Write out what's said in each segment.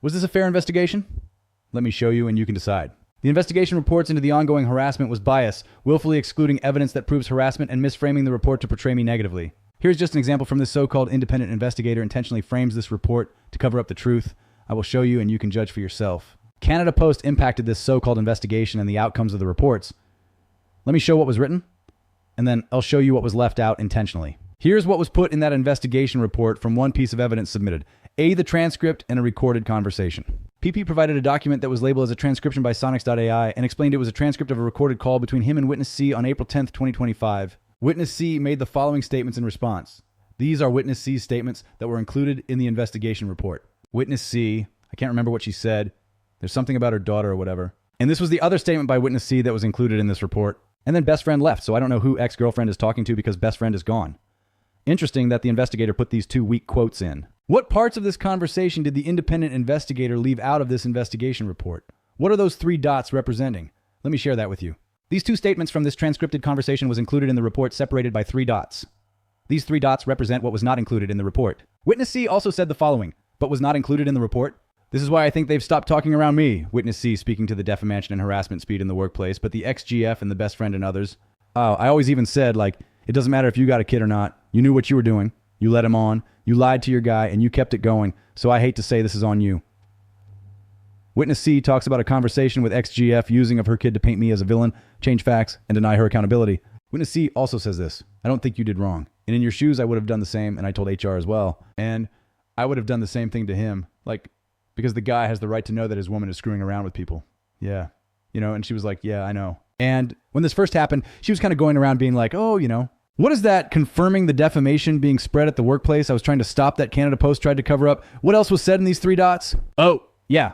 Was this a fair investigation? Let me show you and you can decide. The investigation reports into the ongoing harassment was bias, willfully excluding evidence that proves harassment and misframing the report to portray me negatively. Here's just an example from this so-called independent investigator intentionally frames this report to cover up the truth. I will show you and you can judge for yourself. CanadaPost impacted this so-called investigation and the outcomes of the reports. Let me show what was written, and then I'll show you what was left out intentionally. Here's what was put in that investigation report from one piece of evidence submitted. The transcript and a recorded conversation. PP provided a document that was labeled as a transcription by Sonics.ai and explained it was a transcript of a recorded call between him and Witness C on April 10th, 2025. Witness C made the following statements in response. These are Witness C's statements that were included in the investigation report. Witness C, I can't remember what she said. There's something about her daughter or whatever. And this was the other statement by Witness C that was included in this report. And then best friend left, so I don't know who ex-girlfriend is talking to because best friend is gone. Interesting that the investigator put these two weak quotes in. What parts of this conversation did the independent investigator leave out of this investigation report? What are those three dots representing? Let me share that with you. These two statements from this transcripted conversation was included in the report separated by three dots. These three dots represent what was not included in the report. Witness C also said the following, but was not included in the report. This is why I think they've stopped talking around me. Witness C speaking to the defamation and harassment speed in the workplace, but the ex-GF and the best friend and others. I always even said, it doesn't matter if you got a kid or not. You knew what you were doing. You let him on. You lied to your guy, and you kept it going. So I hate to say this is on you. Witness C talks about a conversation with ex-GF using of her kid to paint me as a villain, change facts, and deny her accountability. Witness C also says this. I don't think you did wrong. And in your shoes, I would have done the same, and I told HR as well. And I would have done the same thing to him, because the guy has the right to know that his woman is screwing around with people. Yeah. And she was like, yeah, I know. And when this first happened, she was kind of going around being like, what is that confirming the defamation being spread at the workplace? I was trying to stop that CanadaPost tried to cover up. What else was said in these three dots? Oh, yeah.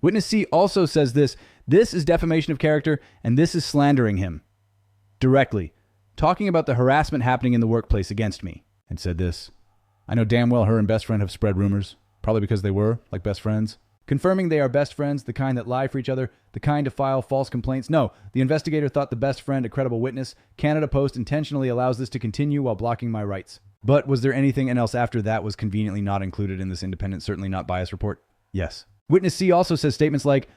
Witness C also says this. This is defamation of character, and this is slandering him. Directly. Talking about the harassment happening in the workplace against me. And said this. I know damn well her and best friend have spread rumors. Probably because they were, best friends. Confirming they are best friends, the kind that lie for each other, the kind to file false complaints. No, the investigator thought the best friend a credible witness. CanadaPost intentionally allows this to continue while blocking my rights. But was there anything else after that was conveniently not included in this independent, certainly not biased report? Yes. Witness C also says statements like,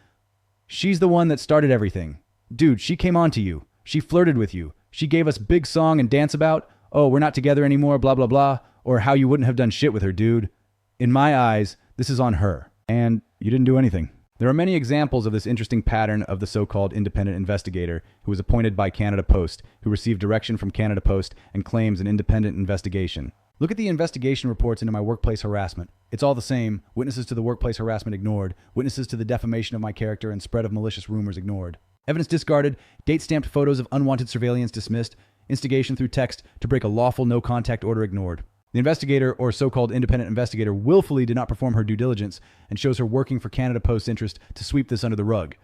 she's the one that started everything. Dude, she came on to you. She flirted with you. She gave us big song and dance about, oh, we're not together anymore, blah, blah, blah, or how you wouldn't have done shit with her, dude. In my eyes, this is on her. And you didn't do anything. There are many examples of this interesting pattern of the so-called independent investigator who was appointed by CanadaPost, who received direction from CanadaPost and claims an independent investigation. Look at the investigation reports into my workplace harassment. It's all the same. Witnesses to the workplace harassment ignored. Witnesses to the defamation of my character and spread of malicious rumors ignored. Evidence discarded. Date-stamped photos of unwanted surveillance dismissed. Instigation through text to break a lawful no-contact order ignored. The investigator, or so-called independent investigator, willfully did not perform her due diligence and shows her working for CanadaPost's interest to sweep this under the rug.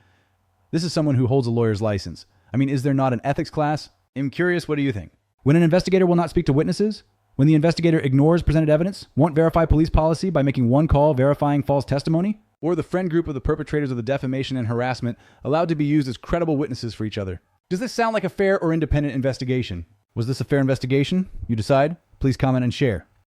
This is someone who holds a lawyer's license. Is there not an ethics class? I'm curious, what do you think? When an investigator will not speak to witnesses? When the investigator ignores presented evidence? Won't verify police policy by making one call verifying false testimony? Or the friend group of the perpetrators of the defamation and harassment allowed to be used as credible witnesses for each other? Does this sound like a fair or independent investigation? Was this a fair investigation? You decide. Please comment and share.